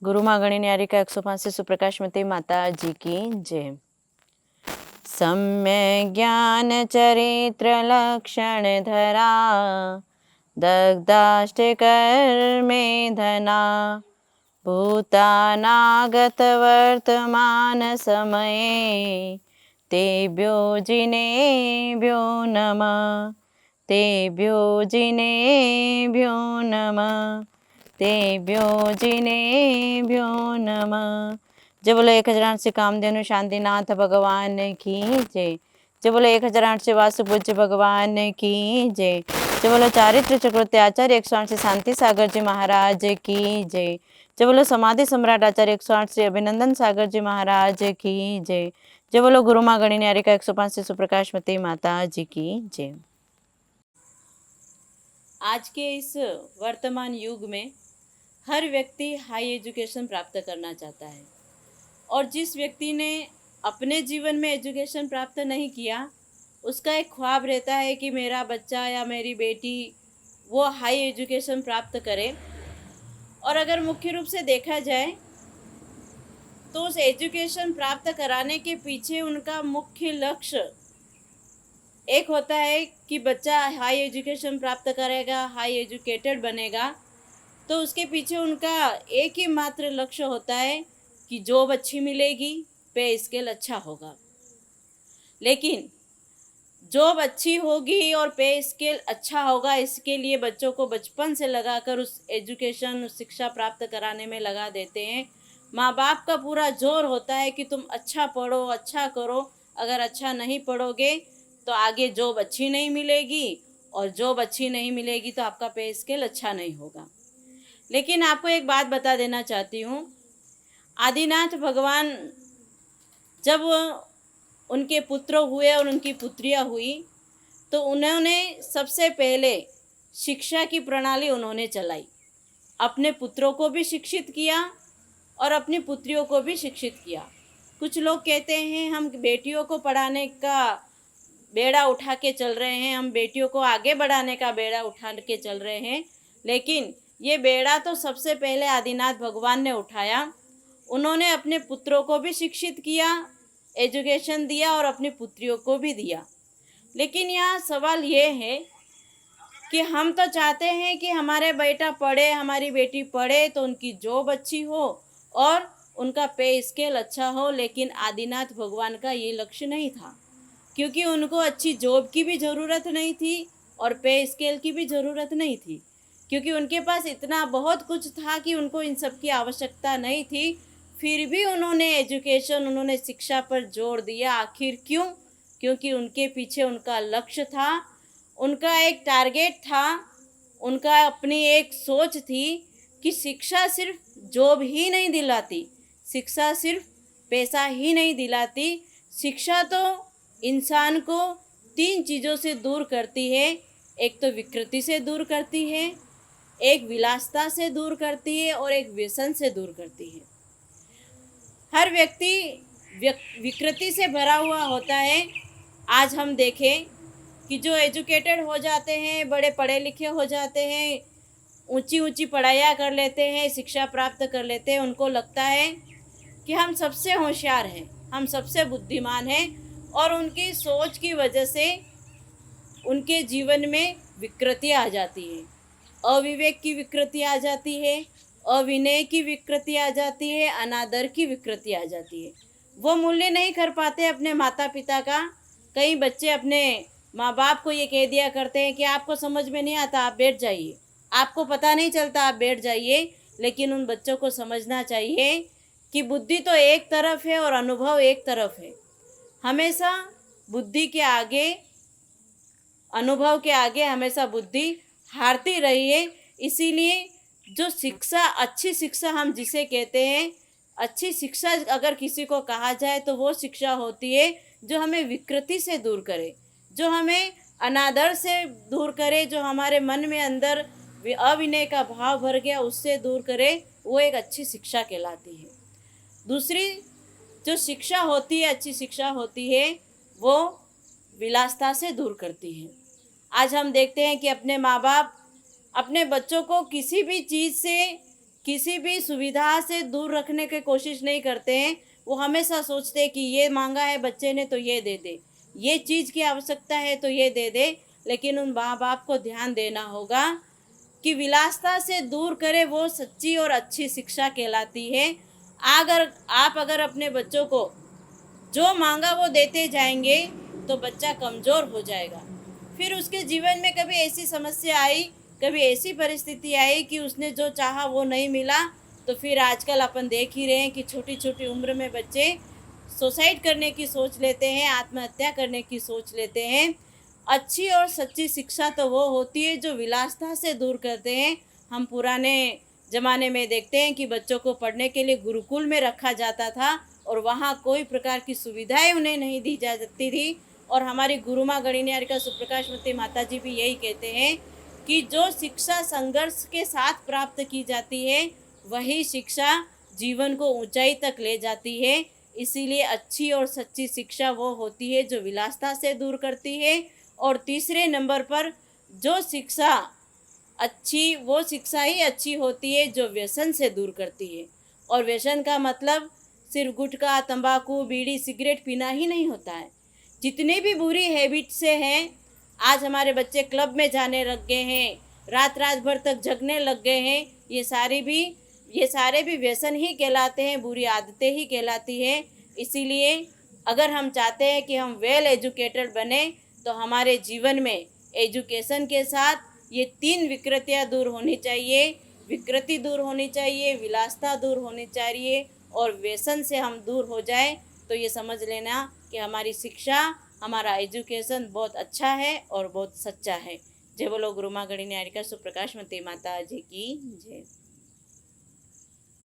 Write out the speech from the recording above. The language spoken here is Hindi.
गुरु माँ गणी न्यारी का 105 से सुप्रकाशमती माता जी की जय। सम्यक ज्ञान चरित्र लक्षण धरा, दग्धाष्ट कर्मे धना, भूतानागत वर्तमान समये, तेभ्यो जिनेभ्यो नमः, तेभ्यो जिनेभ्यो नमः, तेभ्यो जिनेभ्यो नमः। जय बोलो 1008 से कामधेनु शांतिनाथ भगवान की जय। जय बोलो 1008 से वासुपूज्य भगवान की जय। जय बोलो चारित्र चक्रवर्ती आचार्य 108 से शांति सागर जी महाराज की जय। जय बोलो समाधि सम्राट आचार्य 108 से अभिनंदन सागर जी महाराज की जय। जय बोलो गुरु माँ गणी न्यारी का 105 से सुप्रकाशमती माता जी की जय। आज के इस वर्तमान युग में हर व्यक्ति हाई एजुकेशन प्राप्त करना चाहता है, और जिस व्यक्ति ने अपने जीवन में एजुकेशन प्राप्त नहीं किया, उसका एक ख्वाब रहता है कि मेरा बच्चा या मेरी बेटी वो हाई एजुकेशन प्राप्त करे। और अगर मुख्य रूप से देखा जाए तो उस एजुकेशन प्राप्त कराने के पीछे उनका मुख्य लक्ष्य एक होता है कि बच्चा हाई एजुकेशन प्राप्त करेगा, हाई एजुकेटेड बनेगा, तो उसके पीछे उनका एक ही मात्र लक्ष्य होता है कि जॉब अच्छी मिलेगी, पे स्केल अच्छा होगा। लेकिन जॉब अच्छी होगी और पे स्केल अच्छा होगा, इसके लिए बच्चों को बचपन से लगाकर उस एजुकेशन, उस शिक्षा प्राप्त कराने में लगा देते हैं। माँ बाप का पूरा जोर होता है कि तुम अच्छा पढ़ो, अच्छा करो। अगर अच्छा नहीं पढ़ोगे तो आगे जॉब अच्छी नहीं मिलेगी, और जॉब अच्छी नहीं मिलेगी तो आपका पे स्केल अच्छा नहीं होगा। लेकिन आपको एक बात बता देना चाहती हूँ, आदिनाथ भगवान जब उनके पुत्र हुए और उनकी पुत्रियाँ हुई तो उन्होंने सबसे पहले शिक्षा की प्रणाली उन्होंने चलाई। अपने पुत्रों को भी शिक्षित किया और अपनी पुत्रियों को भी शिक्षित किया। कुछ लोग कहते हैं हम बेटियों को पढ़ाने का बेड़ा उठा के चल रहे हैं, हम बेटियों को आगे बढ़ाने का बेड़ा उठा के चल रहे हैं, लेकिन ये बेड़ा तो सबसे पहले आदिनाथ भगवान ने उठाया। उन्होंने अपने पुत्रों को भी शिक्षित किया, एजुकेशन दिया और अपनी पुत्रियों को भी दिया। लेकिन यहाँ सवाल ये है कि हम तो चाहते हैं कि हमारे बेटा पढ़े, हमारी बेटी पढ़े तो उनकी जॉब अच्छी हो और उनका पे स्केल अच्छा हो, लेकिन आदिनाथ भगवान का ये लक्ष्य नहीं था, क्योंकि उनको अच्छी जॉब की भी ज़रूरत नहीं थी और पे स्केल की भी ज़रूरत नहीं थी, क्योंकि उनके पास इतना बहुत कुछ था कि उनको इन सब की आवश्यकता नहीं थी। फिर भी उन्होंने एजुकेशन, उन्होंने शिक्षा पर जोर दिया। आखिर क्यों? क्योंकि उनके पीछे उनका लक्ष्य था, उनका एक टारगेट था, उनका अपनी एक सोच थी कि शिक्षा सिर्फ जॉब ही नहीं दिलाती, शिक्षा सिर्फ पैसा ही नहीं दिलाती, शिक्षा तो इंसान को 3 चीज़ों से दूर करती है। एक तो विकृति से दूर करती है, एक विलासिता से दूर करती है और एक व्यसन से दूर करती है। हर व्यक्ति विकृति से भरा हुआ होता है। आज हम देखें कि जो एजुकेटेड हो जाते हैं, बड़े पढ़े लिखे हो जाते हैं, ऊंची ऊंची पढ़ाइयाँ कर लेते हैं, शिक्षा प्राप्त कर लेते हैं, उनको लगता है कि हम सबसे होशियार हैं, हम सबसे बुद्धिमान हैं, और उनकी सोच की वजह से उनके जीवन में विकृतियाँ आ जाती हैं। अविवेक की विकृति आ जाती है, अविनय की विकृति आ जाती है, अनादर की विकृति आ जाती है। वो मूल्य नहीं कर पाते अपने माता पिता का। कई बच्चे अपने माँ बाप को ये कह दिया करते हैं कि आपको समझ में नहीं आता, आप बैठ जाइए, आपको पता नहीं चलता, आप बैठ जाइए। लेकिन उन बच्चों को समझना चाहिए कि बुद्धि तो एक तरफ है और अनुभव एक तरफ है। हमेशा बुद्धि के आगे, अनुभव के आगे हमेशा बुद्धि हारती रही है। इसीलिए जो शिक्षा, अच्छी शिक्षा हम जिसे कहते हैं, अच्छी शिक्षा अगर किसी को कहा जाए तो वो शिक्षा होती है जो हमें विकृति से दूर करे, जो हमें अनादर से दूर करे, जो हमारे मन में अंदर अविनय का भाव भर गया उससे दूर करे, वो एक अच्छी शिक्षा कहलाती है। दूसरी जो शिक्षा होती है, अच्छी शिक्षा होती है, वो विलासिता से दूर करती है। आज हम देखते हैं कि अपने माँ बाप अपने बच्चों को किसी भी चीज़ से किसी भी सुविधा से दूर रखने की कोशिश नहीं करते हैं। वो हमेशा सोचते हैं कि ये मांगा है बच्चे ने तो ये दे दे, ये चीज़ की आवश्यकता है तो ये दे दे। लेकिन उन माँ बाप को ध्यान देना होगा कि विलासिता से दूर करे, वो सच्ची और अच्छी शिक्षा कहलाती है। अगर अपने बच्चों को जो मांगा वो देते जाएंगे तो बच्चा कमज़ोर हो जाएगा। फिर उसके जीवन में कभी ऐसी समस्या आई, कभी ऐसी परिस्थिति आई कि उसने जो चाहा वो नहीं मिला, तो फिर आजकल अपन देख ही रहे हैं कि छोटी छोटी उम्र में बच्चे सुसाइड करने की सोच लेते हैं, आत्महत्या करने की सोच लेते हैं। अच्छी और सच्ची शिक्षा तो वो होती है जो विलासिता से दूर करते हैं। हम पुराने ज़माने में देखते हैं कि बच्चों को पढ़ने के लिए गुरुकुल में रखा जाता था और वहाँ कोई प्रकार की सुविधाएं उन्हें नहीं दी जाती थी। और हमारी गुरु माँ गणिन्यारिका सुप्रकाशमती माता जी भी यही कहते हैं कि जो शिक्षा संघर्ष के साथ प्राप्त की जाती है वही शिक्षा जीवन को ऊंचाई तक ले जाती है। इसीलिए अच्छी और सच्ची शिक्षा वो होती है जो विलासिता से दूर करती है। और तीसरे नंबर पर जो शिक्षा अच्छी, वो शिक्षा ही अच्छी होती है जो व्यसन से दूर करती है। और व्यसन का मतलब सिर्फ गुटखा, तंबाकू, बीड़ी, सिगरेट पीना ही नहीं होता है। जितने भी बुरी हैबिट से हैं, आज हमारे बच्चे क्लब में जाने लग गए हैं, रात रात भर तक जगने लग गए हैं, ये सारे भी व्यसन ही कहलाते हैं, बुरी आदतें ही कहलाती हैं। इसीलिए अगर हम चाहते हैं कि हम वेल एजुकेटेड बने तो हमारे जीवन में एजुकेशन के साथ ये 3 विकृतियाँ दूर होनी चाहिए। विकृति दूर होनी चाहिए, विलासिता दूर होनी चाहिए और व्यसन से हम दूर हो जाए तो ये समझ लेना कि हमारी शिक्षा, हमारा एजुकेशन बहुत अच्छा है और बहुत सच्चा है। जय बोलो गुरु माँ गणिन्यारिका सुप्रकाशमती माता जी की जय।